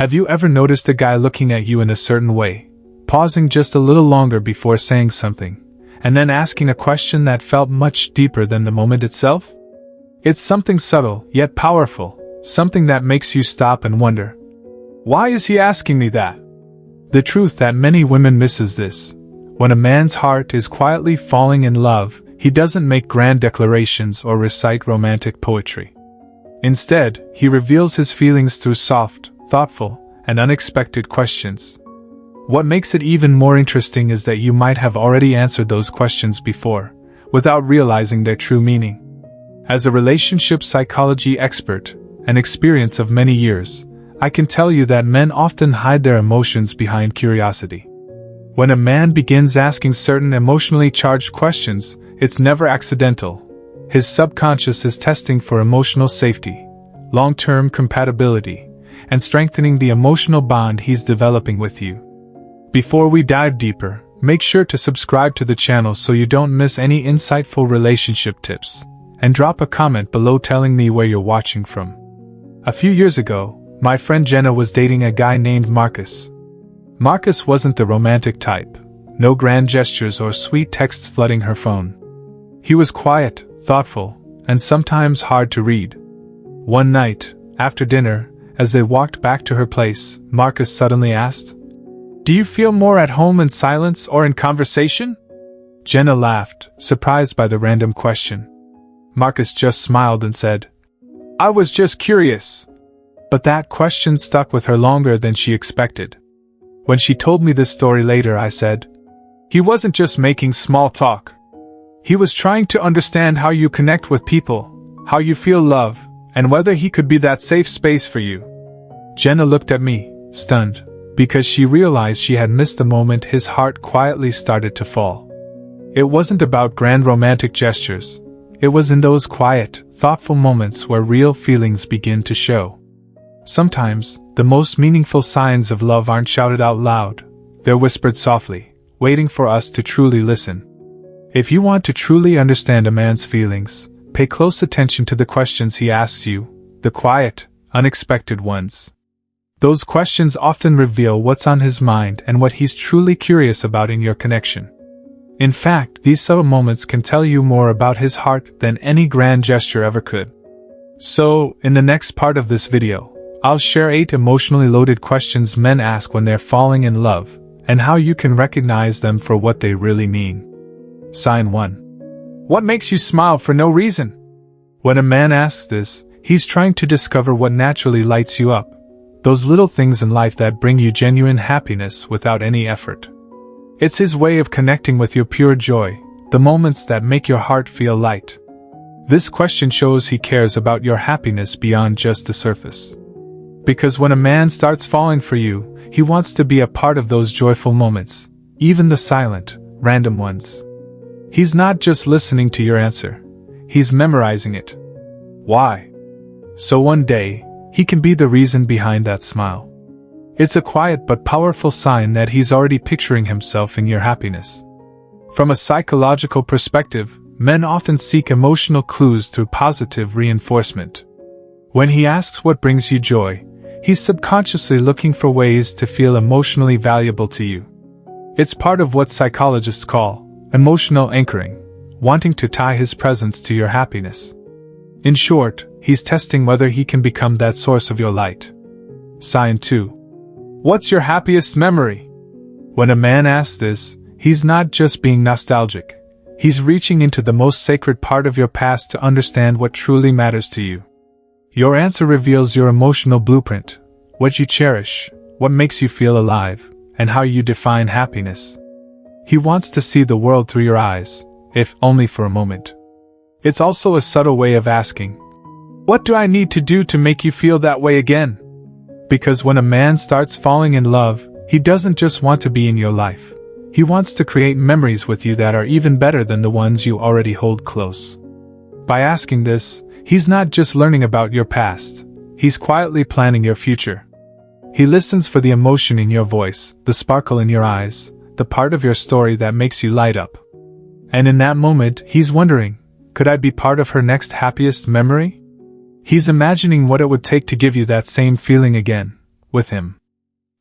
Have you ever noticed a guy looking at you in a certain way, pausing just a little longer before saying something, and then asking a question that felt much deeper than the moment itself? It's something subtle, yet powerful, something that makes you stop and wonder, why is he asking me that? The truth that many women miss is this: when a man's heart is quietly falling in love, he doesn't make grand declarations or recite romantic poetry. Instead, he reveals his feelings through soft, thoughtful, and unexpected questions. What makes it even more interesting is that you might have already answered those questions before, without realizing their true meaning. As a relationship psychology expert, and experience of many years, I can tell you that men often hide their emotions behind curiosity. When a man begins asking certain emotionally charged questions, it's never accidental. His subconscious is testing for emotional safety, long-term compatibility, and strengthening the emotional bond he's developing with you. Before we dive deeper, make sure to subscribe to the channel so you don't miss any insightful relationship tips, and drop a comment below telling me where you're watching from. A few years ago, my friend Jenna was dating a guy named Marcus. Marcus wasn't the romantic type, no grand gestures or sweet texts flooding her phone. He was quiet, thoughtful, and sometimes hard to read. One night, after dinner, as they walked back to her place, Marcus suddenly asked, "Do you feel more at home in silence or in conversation?" Jenna laughed, surprised by the random question. Marcus just smiled and said, "I was just curious." But that question stuck with her longer than she expected. When she told me this story later, I said, "He wasn't just making small talk. He was trying to understand how you connect with people, how you feel love, and whether he could be that safe space for you." Jenna looked at me, stunned, because she realized she had missed the moment his heart quietly started to fall. It wasn't about grand romantic gestures. It was in those quiet, thoughtful moments where real feelings begin to show. Sometimes, the most meaningful signs of love aren't shouted out loud. They're whispered softly, waiting for us to truly listen. If you want to truly understand a man's feelings, pay close attention to the questions he asks you, the quiet, unexpected ones. Those questions often reveal what's on his mind and what he's truly curious about in your connection. In fact, these subtle moments can tell you more about his heart than any grand gesture ever could. So, in the next part of this video, I'll share 8 emotionally loaded questions men ask when they're falling in love, and how you can recognize them for what they really mean. Sign 1. What makes you smile for no reason? When a man asks this, he's trying to discover what naturally lights you up. Those little things in life that bring you genuine happiness without any effort. It's his way of connecting with your pure joy, the moments that make your heart feel light. This question shows he cares about your happiness beyond just the surface. Because when a man starts falling for you, he wants to be a part of those joyful moments, even the silent, random ones. He's not just listening to your answer. He's memorizing it. Why? So one day, he can be the reason behind that smile. It's a quiet but powerful sign that he's already picturing himself in your happiness. From a psychological perspective, men often seek emotional clues through positive reinforcement. When he asks what brings you joy, he's subconsciously looking for ways to feel emotionally valuable to you. It's part of what psychologists call emotional anchoring, wanting to tie his presence to your happiness. In short, he's testing whether he can become that source of your light. Sign 2. What's your happiest memory? When a man asks this, he's not just being nostalgic. He's reaching into the most sacred part of your past to understand what truly matters to you. Your answer reveals your emotional blueprint, what you cherish, what makes you feel alive, and how you define happiness. He wants to see the world through your eyes, if only for a moment. It's also a subtle way of asking, what do I need to do to make you feel that way again? Because when a man starts falling in love, he doesn't just want to be in your life. He wants to create memories with you that are even better than the ones you already hold close. By asking this, he's not just learning about your past, he's quietly planning your future. He listens for the emotion in your voice, the sparkle in your eyes, the part of your story that makes you light up. And in that moment, he's wondering, could I be part of her next happiest memory? He's imagining what it would take to give you that same feeling again, with him.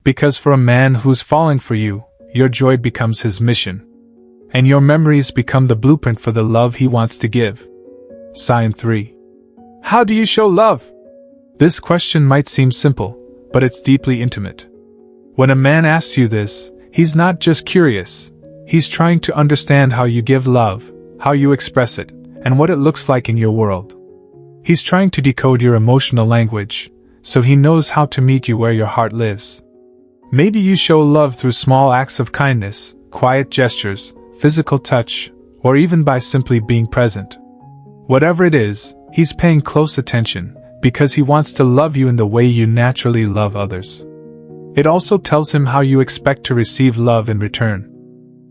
Because for a man who's falling for you, your joy becomes his mission. And your memories become the blueprint for the love he wants to give. Sign 3. How do you show love? This question might seem simple, but it's deeply intimate. When a man asks you this, he's not just curious. He's trying to understand how you give love, how you express it, and what it looks like in your world. He's trying to decode your emotional language, so he knows how to meet you where your heart lives. Maybe you show love through small acts of kindness, quiet gestures, physical touch, or even by simply being present. Whatever it is, he's paying close attention, because he wants to love you in the way you naturally love others. It also tells him how you expect to receive love in return.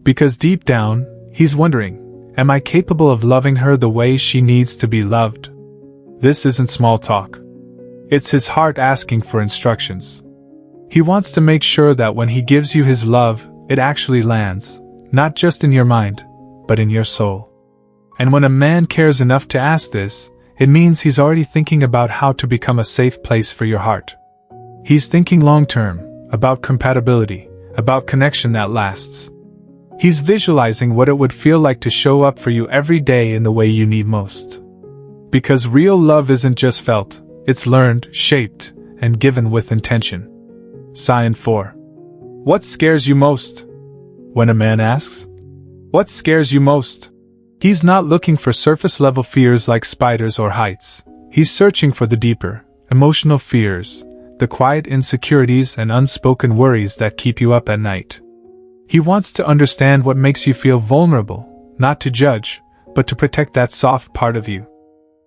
Because deep down, he's wondering, am I capable of loving her the way she needs to be loved? This isn't small talk. It's his heart asking for instructions. He wants to make sure that when he gives you his love, it actually lands, not just in your mind, but in your soul. And when a man cares enough to ask this, it means he's already thinking about how to become a safe place for your heart. He's thinking long-term, about compatibility, about connection that lasts. He's visualizing what it would feel like to show up for you every day in the way you need most. Because real love isn't just felt, it's learned, shaped, and given with intention. Sign 4. What scares you most? When a man asks, what scares you most? He's not looking for surface-level fears like spiders or heights. He's searching for the deeper, emotional fears, the quiet insecurities and unspoken worries that keep you up at night. He wants to understand what makes you feel vulnerable, not to judge, but to protect that soft part of you.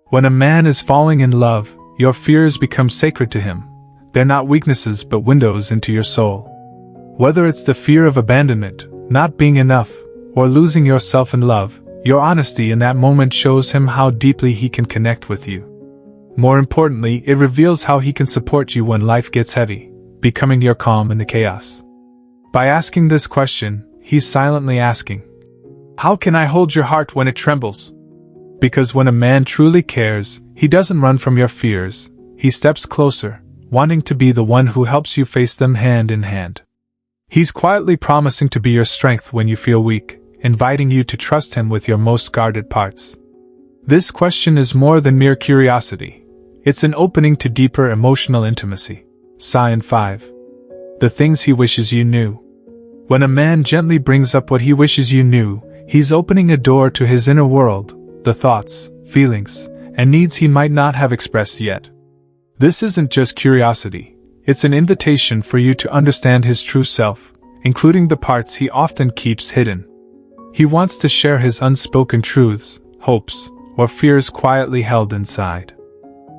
When a man is falling in love, your fears become sacred to him. They're not weaknesses but windows into your soul. Whether it's the fear of abandonment, not being enough, or losing yourself in love, your honesty in that moment shows him how deeply he can connect with you. More importantly, it reveals how he can support you when life gets heavy, becoming your calm in the chaos. By asking this question, he's silently asking, how can I hold your heart when it trembles? Because when a man truly cares, he doesn't run from your fears, he steps closer, wanting to be the one who helps you face them hand in hand. He's quietly promising to be your strength when you feel weak, inviting you to trust him with your most guarded parts. This question is more than mere curiosity. It's an opening to deeper emotional intimacy. Sign 5. The things he wishes you knew. When a man gently brings up what he wishes you knew, he's opening a door to his inner world, the thoughts, feelings, and needs he might not have expressed yet. This isn't just curiosity, it's an invitation for you to understand his true self, including the parts he often keeps hidden. He wants to share his unspoken truths, hopes, or fears quietly held inside.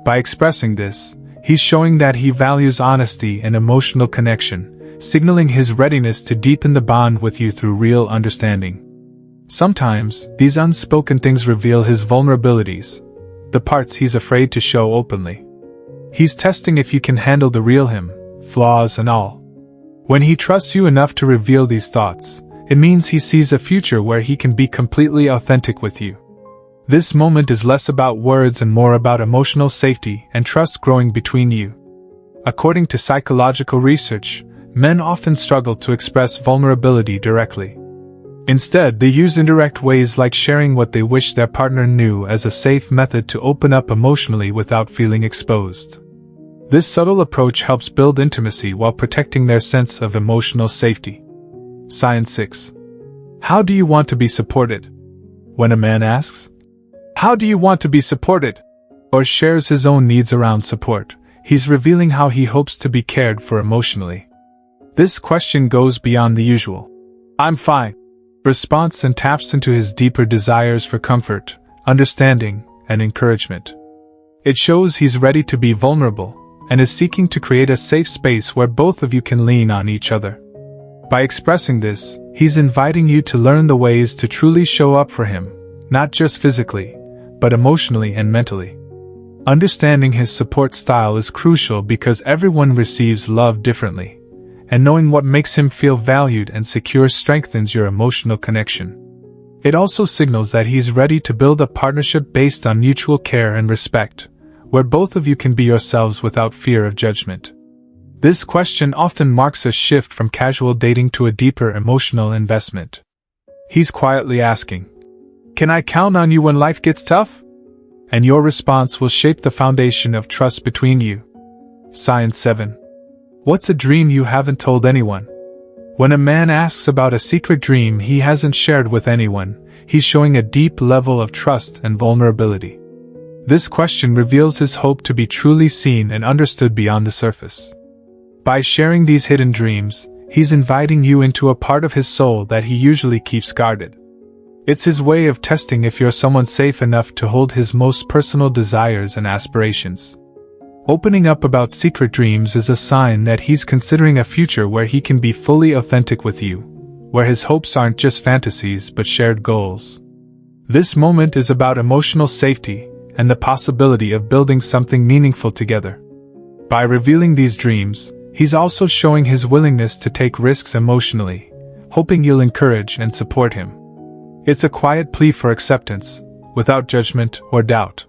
By expressing this, he's showing that he values honesty and emotional connection, signaling his readiness to deepen the bond with you through real understanding. Sometimes, these unspoken things reveal his vulnerabilities, the parts he's afraid to show openly. He's testing if you can handle the real him, flaws and all. When he trusts you enough to reveal these thoughts, it means he sees a future where he can be completely authentic with you. This moment is less about words and more about emotional safety and trust growing between you. According to psychological research, men often struggle to express vulnerability directly. Instead, they use indirect ways like sharing what they wish their partner knew as a safe method to open up emotionally without feeling exposed. This subtle approach helps build intimacy while protecting their sense of emotional safety. Sign 6. How do you want to be supported? When a man asks, how do you want to be supported? Or shares his own needs around support, he's revealing how he hopes to be cared for emotionally. This question goes beyond the usual, I'm fine, response and taps into his deeper desires for comfort, understanding, and encouragement. It shows he's ready to be vulnerable, and is seeking to create a safe space where both of you can lean on each other. By expressing this, he's inviting you to learn the ways to truly show up for him, not just physically, but emotionally and mentally. Understanding his support style is crucial because everyone receives love differently, and knowing what makes him feel valued and secure strengthens your emotional connection. It also signals that he's ready to build a partnership based on mutual care and respect, where both of you can be yourselves without fear of judgment. This question often marks a shift from casual dating to a deeper emotional investment. He's quietly asking, "Can I count on you when life gets tough?" And your response will shape the foundation of trust between you. Sign 7. What's a dream you haven't told anyone? When a man asks about a secret dream he hasn't shared with anyone, he's showing a deep level of trust and vulnerability. This question reveals his hope to be truly seen and understood beyond the surface. By sharing these hidden dreams, he's inviting you into a part of his soul that he usually keeps guarded. It's his way of testing if you're someone safe enough to hold his most personal desires and aspirations. Opening up about secret dreams is a sign that he's considering a future where he can be fully authentic with you, where his hopes aren't just fantasies but shared goals. This moment is about emotional safety and the possibility of building something meaningful together. By revealing these dreams, he's also showing his willingness to take risks emotionally, hoping you'll encourage and support him. It's a quiet plea for acceptance, without judgment or doubt.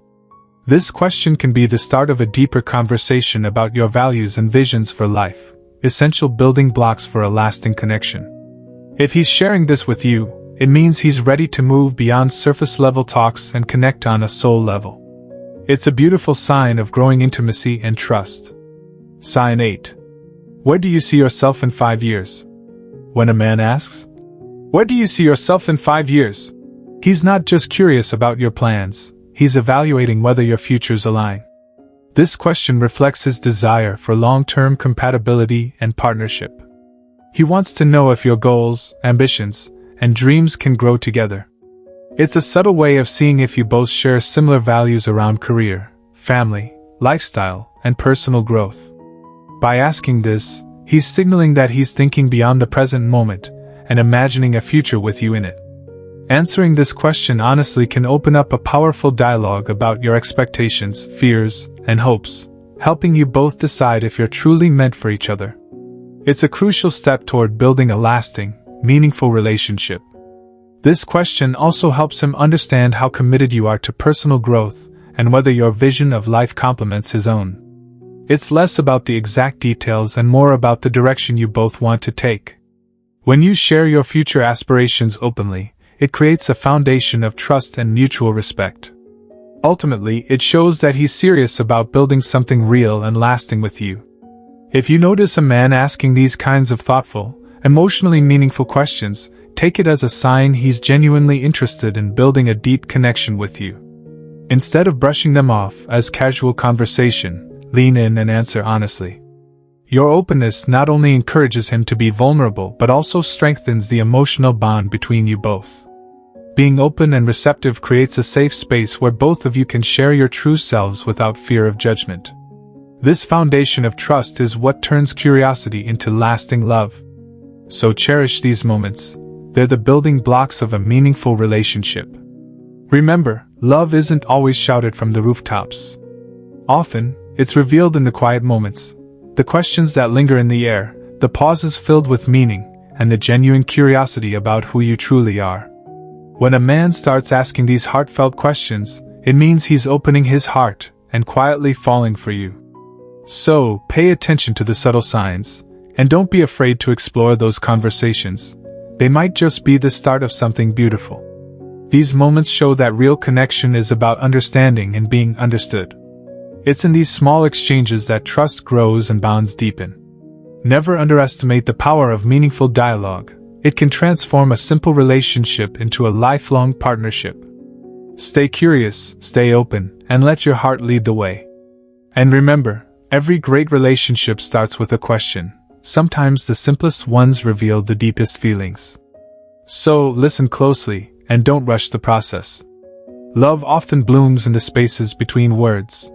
This question can be the start of a deeper conversation about your values and visions for life, essential building blocks for a lasting connection. If he's sharing this with you, it means he's ready to move beyond surface-level talks and connect on a soul level. It's a beautiful sign of growing intimacy and trust. Sign 8. Where do you see yourself in 5 years? When a man asks, "Where do you see yourself in 5 years?" he's not just curious about your plans, he's evaluating whether your futures align. This question reflects his desire for long-term compatibility and partnership. He wants to know if your goals, ambitions, and dreams can grow together. It's a subtle way of seeing if you both share similar values around career, family, lifestyle, and personal growth. By asking this, he's signaling that he's thinking beyond the present moment and imagining a future with you in it. Answering this question honestly can open up a powerful dialogue about your expectations, fears, and hopes, helping you both decide if you're truly meant for each other. It's a crucial step toward building a lasting, meaningful relationship. This question also helps him understand how committed you are to personal growth and whether your vision of life complements his own. It's less about the exact details and more about the direction you both want to take. When you share your future aspirations openly, it creates a foundation of trust and mutual respect. Ultimately, it shows that he's serious about building something real and lasting with you. If you notice a man asking these kinds of thoughtful, emotionally meaningful questions, take it as a sign he's genuinely interested in building a deep connection with you. Instead of brushing them off as casual conversation, lean in and answer honestly. Your openness not only encourages him to be vulnerable but also strengthens the emotional bond between you both. Being open and receptive creates a safe space where both of you can share your true selves without fear of judgment. This foundation of trust is what turns curiosity into lasting love. So cherish these moments. They're the building blocks of a meaningful relationship. Remember, love isn't always shouted from the rooftops. Often, it's revealed in the quiet moments, the questions that linger in the air, the pauses filled with meaning, and the genuine curiosity about who you truly are. When a man starts asking these heartfelt questions, it means he's opening his heart and quietly falling for you. So, pay attention to the subtle signs, and don't be afraid to explore those conversations. They might just be the start of something beautiful. These moments show that real connection is about understanding and being understood. It's in these small exchanges that trust grows and bonds deepen. Never underestimate the power of meaningful dialogue. It can transform a simple relationship into a lifelong partnership. Stay curious, stay open, and let your heart lead the way. And remember, every great relationship starts with a question. Sometimes the simplest ones reveal the deepest feelings. So, listen closely, and don't rush the process. Love often blooms in the spaces between words.